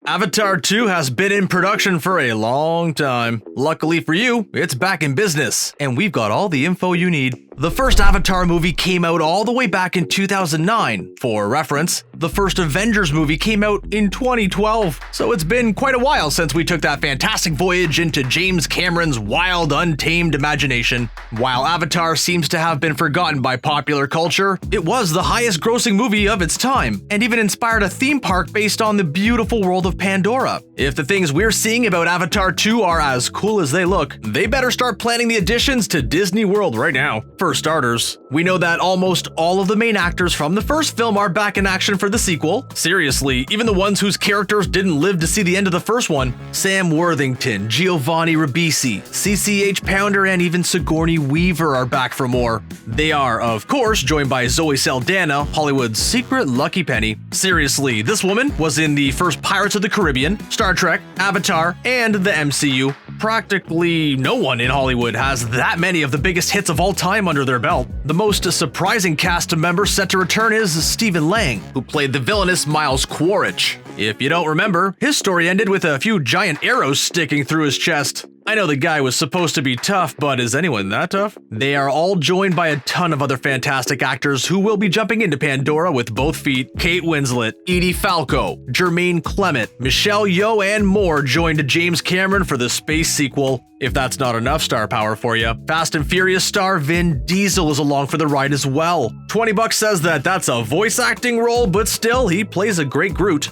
Avatar 2 has been in production for a long time. Luckily for you, it's back in business, and we've got all the info you need. The first Avatar movie came out all the way back in 2009. For reference, the first Avengers movie came out in 2012, so it's been quite a while since we took that fantastic voyage into James Cameron's wild, untamed imagination. While Avatar seems to have been forgotten by popular culture, it was the highest grossing movie of its time, and even inspired a theme park based on the beautiful world of Pandora. If the things we're seeing about Avatar 2 are as cool as they look, they better start planning the additions to Disney World right now. For starters, we know that almost all of the main actors from the first film are back in action for the sequel. Seriously, even the ones whose characters didn't live to see the end of the first one. Sam Worthington, Giovanni Ribisi, CCH Pounder, and even Sigourney Weaver are back for more. They are, of course, joined by Zoe Saldana, Hollywood's secret lucky penny. Seriously, this woman was in the first Pirates of the Caribbean, Star Trek, Avatar, and the MCU. Practically no one in Hollywood has that many of the biggest hits of all time under their belt. The most surprising cast member set to return is Stephen Lang, who played the villainous Miles Quaritch. If you don't remember, his story ended with a few giant arrows sticking through his chest. I know the guy was supposed to be tough, but is anyone that tough? They are all joined by a ton of other fantastic actors who will be jumping into Pandora with both feet. Kate Winslet, Edie Falco, Jermaine Clement, Michelle Yeoh, and more joined James Cameron for the space sequel. If that's not enough star power for you, Fast and Furious star Vin Diesel is along for the ride as well. $20 says that that's a voice acting role, but still, he plays a great Groot.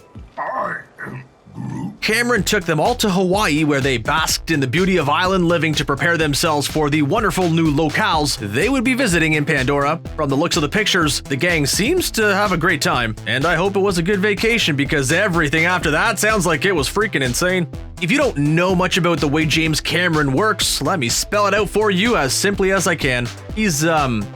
Cameron took them all to Hawaii, where they basked in the beauty of island living to prepare themselves for the wonderful new locales they would be visiting in Pandora. From the looks of the pictures, the gang seems to have a great time, and I hope it was a good vacation because everything after that sounds like it was freaking insane. If you don't know much about the way James Cameron works, let me spell it out for you as simply as I can. He's,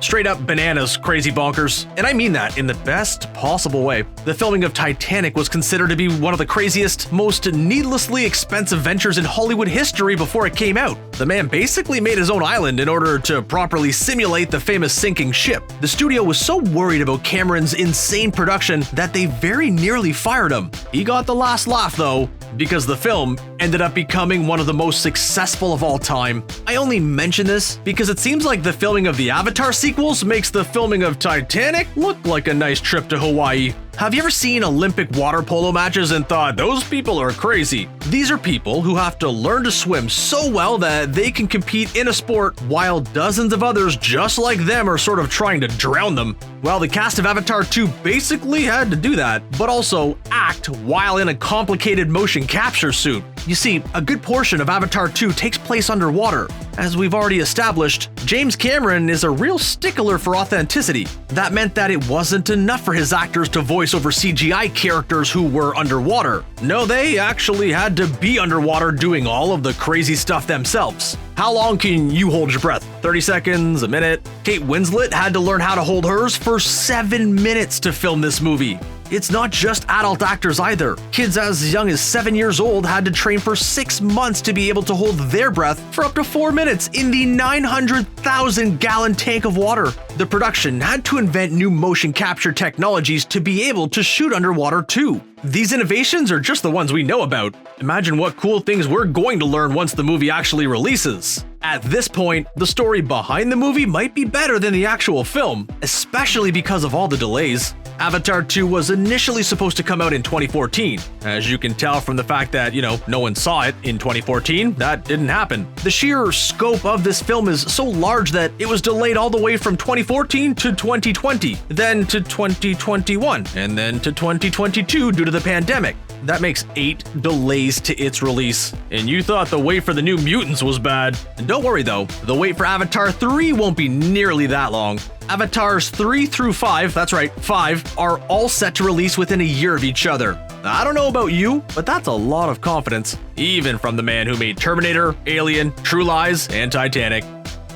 straight up bananas crazy bonkers, and I mean that in the best possible way. The filming of Titanic was considered to be one of the craziest, most needlessly expensive ventures in Hollywood history before it came out. The man basically made his own island in order to properly simulate the famous sinking ship. The studio was so worried about Cameron's insane production that they very nearly fired him. He got the last laugh though, because the film ended up becoming one of the most successful of all time. I only mention this because it seems like the filming of the Avatar sequels makes the filming of Titanic look like a nice trip to Hawaii. Have you ever seen Olympic water polo matches and thought, those people are crazy? These are people who have to learn to swim so well that they can compete in a sport while dozens of others just like them are sort of trying to drown them. Well, the cast of Avatar 2 basically had to do that, but also act while in a complicated motion capture suit. You see, a good portion of Avatar 2 takes place underwater. As we've already established, James Cameron is a real stickler for authenticity. That meant that it wasn't enough for his actors to voice over CGI characters who were underwater. No, they actually had to be underwater doing all of the crazy stuff themselves. How long can you hold your breath? 30 seconds, a minute? Kate Winslet had to learn how to hold hers for 7 minutes to film this movie. It's not just adult actors either. Kids as young as 7 years old had to train for 6 months to be able to hold their breath for up to 4 minutes in the 900,000-gallon tank of water. The production had to invent new motion capture technologies to be able to shoot underwater too. These innovations are just the ones we know about. Imagine what cool things we're going to learn once the movie actually releases. At this point, the story behind the movie might be better than the actual film, especially because of all the delays. Avatar 2 was initially supposed to come out in 2014. As you can tell from the fact that, no one saw it in 2014, that didn't happen. The sheer scope of this film is so large that it was delayed all the way from 2014 to 2020, then to 2021, and then to 2022 due to the pandemic. That makes 8 delays to its release. And you thought the wait for the New Mutants was bad. And don't worry though, the wait for Avatar 3 won't be nearly that long. Avatars 3 through 5, that's right, 5, are all set to release within a year of each other. I don't know about you, but that's a lot of confidence, even from the man who made Terminator, Alien, True Lies, and Titanic.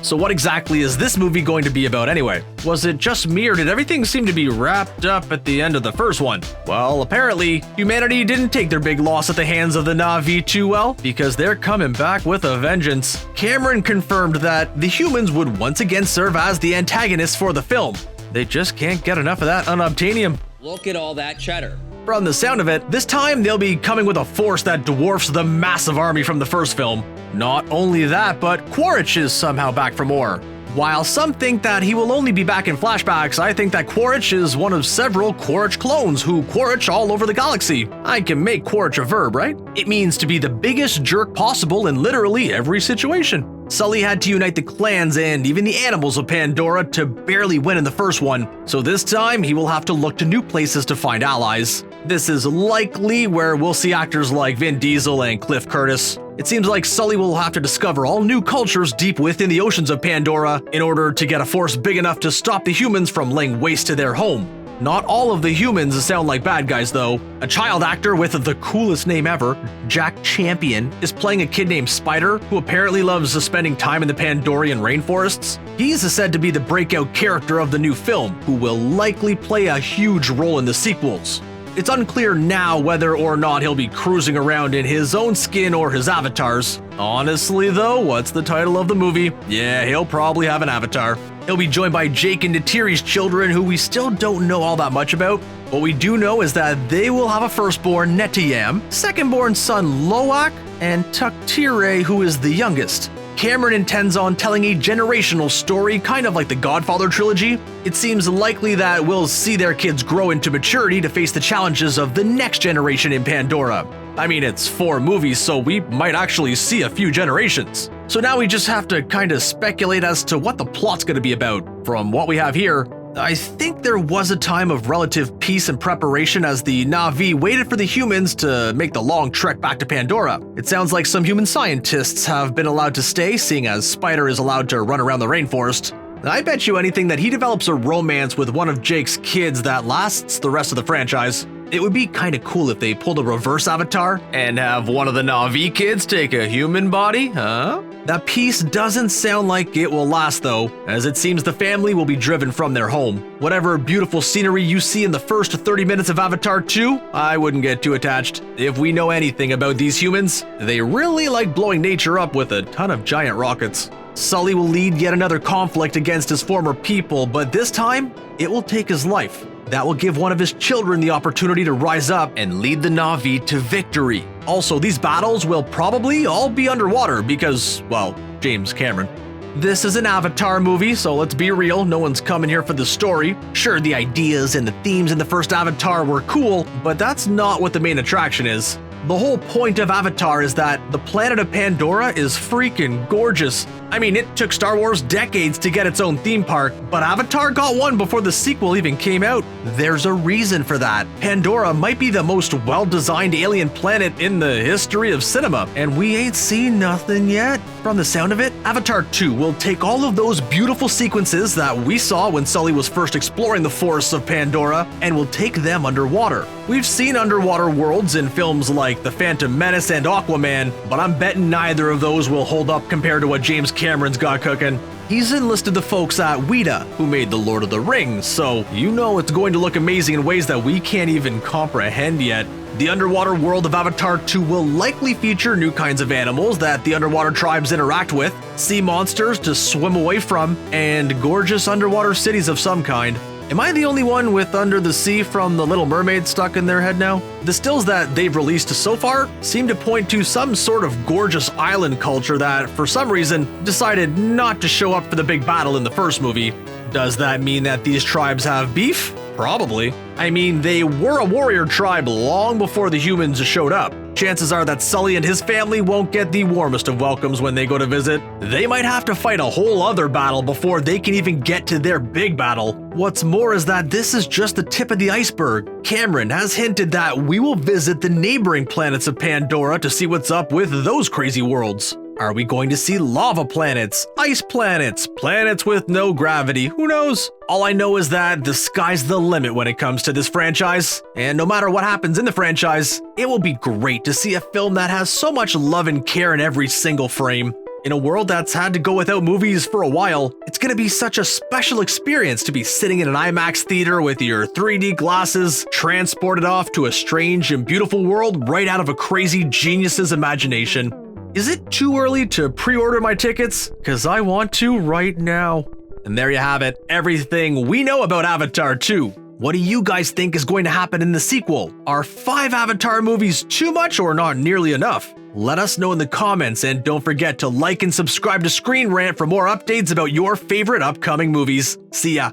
So what exactly is this movie going to be about anyway? Was it just me, or did everything seem to be wrapped up at the end of the first one? Well, apparently, humanity didn't take their big loss at the hands of the Na'vi too well, because they're coming back with a vengeance. Cameron confirmed that the humans would once again serve as the antagonists for the film. They just can't get enough of that unobtainium. Look at all that cheddar. From the sound of it, this time they'll be coming with a force that dwarfs the massive army from the first film. Not only that, but Quaritch is somehow back for more. While some think that he will only be back in flashbacks, I think that Quaritch is one of several Quaritch clones who Quaritch all over the galaxy. I can make Quaritch a verb, right? It means to be the biggest jerk possible in literally every situation. Sully had to unite the clans and even the animals of Pandora to barely win in the first one, so this time he will have to look to new places to find allies. This is likely where we'll see actors like Vin Diesel and Cliff Curtis. It seems like Sully will have to discover all new cultures deep within the oceans of Pandora in order to get a force big enough to stop the humans from laying waste to their home. Not all of the humans sound like bad guys though. A child actor with the coolest name ever, Jack Champion, is playing a kid named Spider who apparently loves spending time in the Pandorian rainforests. He's said to be the breakout character of the new film, who will likely play a huge role in the sequels. It's unclear now whether or not he'll be cruising around in his own skin or his avatar's. Honestly though, what's the title of the movie? Yeah, he'll probably have an avatar. He'll be joined by Jake and Neytiri's children, who we still don't know all that much about. What we do know is that they will have a firstborn, Netiyam, secondborn son, Loak, and Tuktire, who is the youngest. Cameron intends on telling a generational story, kind of like the Godfather trilogy. It seems likely that we'll see their kids grow into maturity to face the challenges of the next generation in Pandora. I mean, it's 4 movies, so we might actually see a few generations. So now we just have to kind of speculate as to what the plot's going to be about. From what we have here, I think there was a time of relative peace and preparation as the Na'vi waited for the humans to make the long trek back to Pandora. It sounds like some human scientists have been allowed to stay, seeing as Spider is allowed to run around the rainforest. I bet you anything that he develops a romance with one of Jake's kids that lasts the rest of the franchise. It would be kinda cool if they pulled a reverse avatar and have one of the Na'vi kids take a human body, huh? That peace doesn't sound like it will last though, as it seems the family will be driven from their home. Whatever beautiful scenery you see in the first 30 minutes of Avatar 2, I wouldn't get too attached. If we know anything about these humans, they really like blowing nature up with a ton of giant rockets. Sully will lead yet another conflict against his former people, but this time, it will take his life. That will give one of his children the opportunity to rise up and lead the Na'vi to victory. Also, these battles will probably all be underwater because, well, James Cameron. This is an Avatar movie, so let's be real, no one's coming here for the story. Sure, the ideas and the themes in the first Avatar were cool, but that's not what the main attraction is. The whole point of Avatar is that the planet of Pandora is freaking gorgeous. I mean, it took Star Wars decades to get its own theme park, but Avatar got one before the sequel even came out. There's a reason for that. Pandora might be the most well-designed alien planet in the history of cinema, and we ain't seen nothing yet. From the sound of it, Avatar 2 will take all of those beautiful sequences that we saw when Sully was first exploring the forests of Pandora and will take them underwater. We've seen underwater worlds in films like The Phantom Menace and Aquaman, but I'm betting neither of those will hold up compared to what James Cameron's got cooking. He's enlisted the folks at Weta, who made The Lord of the Rings, so you know it's going to look amazing in ways that we can't even comprehend yet. The underwater world of Avatar 2 will likely feature new kinds of animals that the underwater tribes interact with, sea monsters to swim away from, and gorgeous underwater cities of some kind. Am I the only one with Under the Sea from The Little Mermaid stuck in their head now? The stills that they've released so far seem to point to some sort of gorgeous island culture that, for some reason, decided not to show up for the big battle in the first movie. Does that mean that these tribes have beef? Probably. I mean, they were a warrior tribe long before the humans showed up. Chances are that Sully and his family won't get the warmest of welcomes when they go to visit. They might have to fight a whole other battle before they can even get to their big battle. What's more is that this is just the tip of the iceberg. Cameron has hinted that we will visit the neighboring planets of Pandora to see what's up with those crazy worlds. Are we going to see lava planets, ice planets, planets with no gravity? Who knows? All I know is that the sky's the limit when it comes to this franchise, and no matter what happens in the franchise, it will be great to see a film that has so much love and care in every single frame. In a world that's had to go without movies for a while, it's going to be such a special experience to be sitting in an Imax theater with your 3D glasses, transported off to a strange and beautiful world right out of a crazy genius's imagination. Is it too early to pre-order my tickets? Cause I want to right now. And there you have it, everything we know about Avatar 2. What do you guys think is going to happen in the sequel? Are 5 Avatar movies too much or not nearly enough? Let us know in the comments, and don't forget to like and subscribe to Screen Rant for more updates about your favorite upcoming movies. See ya!